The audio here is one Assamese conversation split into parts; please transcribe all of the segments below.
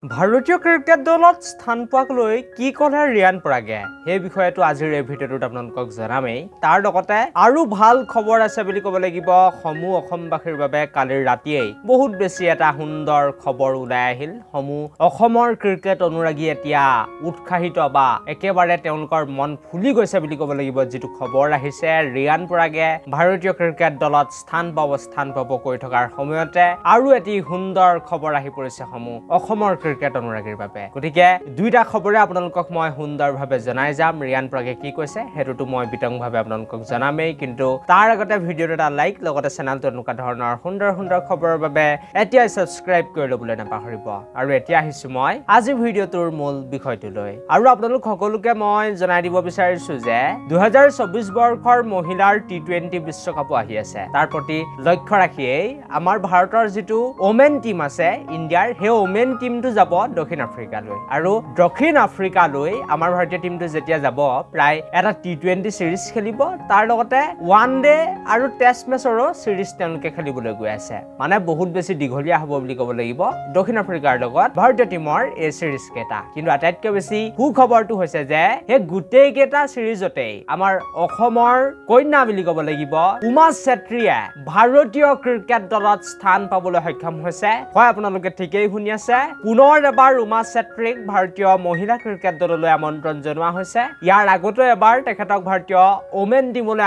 ভাৰতীয় ক্ৰিকেট দলত স্থান পোৱাক লৈ কি ক'লে ৰিয়ান পৰাগে সেই বিষয়টো আজিৰ এই ভিডিঅ'টোত আপোনালোকক জনামেই তাৰ লগতে আৰু ভাল খবৰ আছে বুলি ক'ব লাগিব সমূহ অসমবাসীৰ বাবে কালিৰ ৰাতিয়েই বহুত বেছি এটা সুন্দৰ খবৰ ওলাই আহিল সমূহ অসমৰ ক্ৰিকেট অনুৰাগী এতিয়া উৎসাহিত বা একেবাৰে তেওঁলোকৰ মন ফুলি গৈছে বুলি ক'ব লাগিব যেটো খবৰ আহিছে ৰিয়ান পৰাগে ভাৰতীয় ক্ৰিকেট দলত স্থান পাব কৈ থকাৰ সময়তে আৰু এটি সুন্দৰ খবৰ আহি পৰিছে সমূহ অসমৰ ক্ৰিকেট অনুৰাগীৰ বাবে গতিকে দুইটা খবৰে আপোনালোকক মই সুন্দৰভাৱে জনাই যাম ৰিয়ান পৰাগে কি কৈছে হেতুটো মই বিতংভাৱে আপোনালোকক জনামেই কিন্তু তাৰ আগতে ভিডিঅ'টো এটা লাইক লগতে চেনেলটো এনেকুৱা ধৰণৰ সুন্দৰ খবৰৰ বাবে এতিয়া সাবস্ক্ৰাইব কৰি ল'বলৈ নাপাহৰিব আৰু এতিয়া আহিছো মই আজি ভিডিঅ'টোৰ মূল বিষয়টোলৈ আৰু আপোনালোক সকলোকে মই জনাই দিব বিচাৰিছো যে 2024 বৰ্ষৰ মহিলাৰ টি20 বিশ্বকাপ আহি আছে তাৰ প্ৰতি লক্ষ্য ৰাখিয়েই আমাৰ ভাৰতৰ যেটো ওমেন টিম আছে ইণ্ডিয়াৰ হে ওমেন টিমটো যাব দক্ষিণ আফ্ৰিকালৈ আৰু দক্ষিণ আফ্ৰিকালৈ আমাৰ ভাৰতীয় টিমটো যেতিয়া যাব প্ৰায় এটা টি20 সিৰিজ খেলিব তাৰ লগতে ওৱান ডে আৰু টেষ্ট মেচৰো সিৰিজ তেওঁলোকে খেলিবলৈ গৈ আছে মানে বহুত বেছি দীঘলীয়া হ'ব বুলি ক'ব লাগিব দক্ষিণ আফ্ৰিকাৰ লগত ভাৰতীয় টিমৰ এই সিৰিজ কেটা কিন্তু আটাইতকৈ বেছি সুখবৰটো হৈছে যে হে গোটেই কেটা সিৰিজতেই আমাৰ অসমৰ কন্যা বুলি ক'ব লাগিব উমা চেত্ৰীয়ে ভাৰতীয় ক্ৰিকেট দলত স্থান পাবলৈ সক্ষম হৈছে হয় আপোনালোকে ঠিকেই শুনি আছে পুনৰ এবাৰ উমা চেত্ৰীক ভাৰতীয় মহিলা ক্ৰিকেট দললৈ আমন্ত্ৰণ জনোৱা হৈছে ইয়াৰ আগতে এবাৰ তেখেতক ভাৰতীয় ওমেন টিমলৈ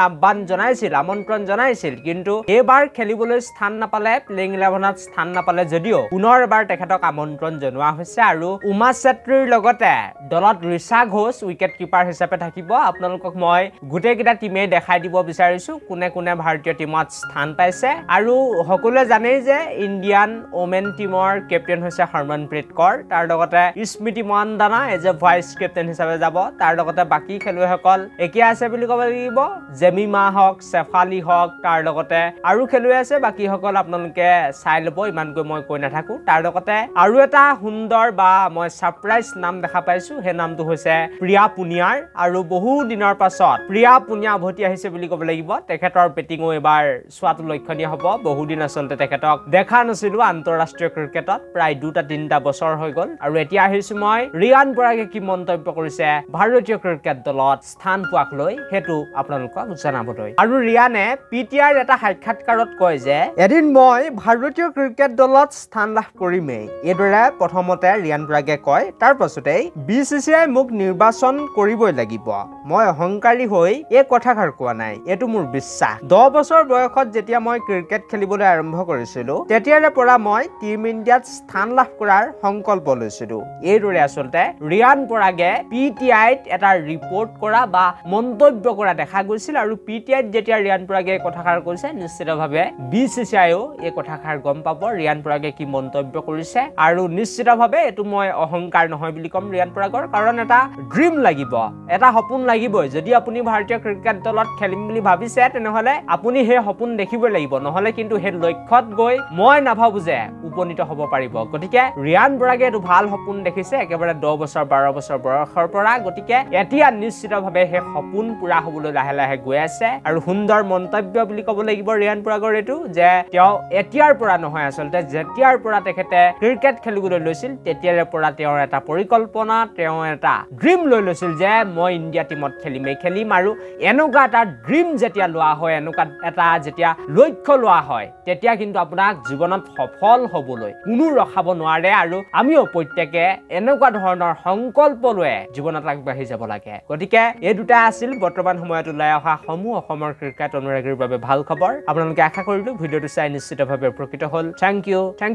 আমন্ত্ৰণ জনাইছিল কিন্তু এবাৰ খেলিবলৈ স্থান নাপালে প্লেইং 11ত স্থান নাপালে যদিও পুনৰ এবাৰ তেখেতক আমন্ত্ৰণ জনোৱা হৈছে আৰু উমা চেত্ৰীৰ লগতে দলত ঋষা ঘোষ উইকেট কিপাৰ হিচাপে থাকিব আপোনালোকক মই গোটেই কেইটা টিমে দেখাই দিব বিচাৰিছো কোনে কোনে ভাৰতীয় টিমত স্থান পাইছে আৰু সকলোৱে জানেই যে ইণ্ডিয়ান ওমেন টিমৰ কেপ্টেইন হৈছে হৰমনপ্ৰীত কৌৰ তাৰ লগতে Smriti Mandhana as a vice captain হিচাপে যাব তাৰ লগতে বাকি খেলুৱৈসকল একে আছে বুলি ক'ব লাগিব জেমিমা হক সেফালি হক তাৰ লগতে আৰু খেলুৱৈ আছে বাকি সকল আপোনালোকে চাই ল'ব ইমানকৈ মই কৈ নাথাকো তাৰ লগতে আৰু এটা সুন্দৰ বা মই সাৰপ্ৰাইজ নাম দেখা পাইছো হে নামটো হৈছে প্ৰিয়া পুনিয়াৰ আৰু বহু দিনৰ পাছত প্ৰিয়া পুনিয়া উভতি আহিছে বুলি ক'ব লাগিব তেখেতৰ বেটিংও এবাৰ সোৱাটো লক্ষণীয় হ'ব বহু দিন আচলতে তেখেতক দেখা নাছিলো আন্তঃৰাষ্ট্ৰীয় ক্ৰিকেটত প্ৰায় 2-3টা বছৰ হৈ গ'ল আৰু এতিয়া আহিছো মই ৰিয়ান পৰাগে কি মন্তব্য কৰিছে ভাৰতীয় ক্ৰিকেট দলত স্থান পোৱাক লৈ হেতু আপোনালোকক জনাবলৈ আৰু ৰিয়ানে পিটিআইৰ এটা সাক্ষাৎকাৰত কয় যে এদিন মই ভাৰতীয় ক্ৰিকেট দলত স্থান লাভ কৰিমেই এদৰে প্ৰথমতে ৰিয়ান পৰাগে কয় তাৰ পাছতেই বিসিসিআই মোক নিৰ্বাচন কৰিবই লাগিব মই অহংকাৰী হৈ এই কথাষাৰ কোৱা নাই এটো মোৰ বিশ্বাস 10 বছৰ বয়সত যেতিয়া মই ক্ৰিকেট খেলিবলৈ আৰম্ভ কৰিছিলো তেতিয়াৰে পৰা মই টিম ইণ্ডিয়াত স্থান লাভ কৰাৰ সংকল্প লৈছিলো এইদৰে আচলতে ৰিয়ান পৰাগে পিটিআইত এটা ৰিপৰ্ট কৰা বা মন্তব্য কৰা দেখা গৈছিল আৰু পিটিআইত যেতিয়া ৰিয়ান পৰাগে কথাষাৰ কৈছে নিশ্চিতভাৱে বিসিসিআইও এই কথাষাৰ গম পাব ৰিয়ান পৰাগে কি মন্তব্য কৰিছে আৰু নিশ্চিতভাৱে এটো মই অহংকাৰ নহয় বুলি কম ৰিয়ান পৰাগৰ কাৰণ এটা ড্ৰিম লাগিব এটা সপোন লাগিবই যদি আপুনি ভাৰতীয় ক্ৰিকেট দলত খেলিম বুলি ভাবিছে তেনেহলে আপুনি হে সপোন দেখিব লাগিব নহলে কিন্তু হে লক্ষ্যত গৈ মই নাভাবো যে উপনীত হ'ব পাৰিব গতিকে ৰিয়ান পৰাগে এটো ভাল সপোন দেখিছে একেবাৰে 10 বছৰ 12 বছৰ বয়সৰ পৰা গতিকে এতিয়া নিশ্চিতভাৱে হে সপোন পুৰা হ'বলৈ লাহে লাহে গৈ আছে আৰু সুন্দৰ মন্তব্য বুলি ক'ব লাগিব ৰিয়ান পৰাগৰ এটো যে তেওঁ এতিয়াৰ পৰা নহয় আচলতে যেতিয়াৰ পৰা তেখেতে ক্ৰিকেট খেলিবলৈ লৈছিল তেতিয়াৰে পৰা তেওঁৰ এটা পৰিকল্পনা তেওঁ এটা ড্ৰিম লৈ লৈছিল যে মই ইণ্ডিয়া টিমত খেলিম আৰু এনেকুৱা এটা ড্ৰিম যেতিয়া লোৱা হয় এনেকুৱা এটা যেতিয়া লক্ষ্য লোৱা হয় তেতিয়া কিন্তু আপোনাক জীৱনত সফল হ'বলৈ কোনো ৰখাব নোৱাৰে আৰু আমিও প্ৰত্যেকে এনেকুৱা ধৰণৰ সংকল্প লৈ জীৱনত আগবাঢ়ি যাব লাগে গতিকে এই দুটা আছিল বৰ্তমান সময়ত ওলাই অহা সমূহ অসমৰ ক্ৰিকেট অনুৰাগীৰ বাবে ভাল খবৰ আপোনালোকে আশা কৰিলো ভিডিঅ'টো চাই নিশ্চিতভাৱে উপকৃত হ'ল thank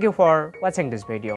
you for watching this video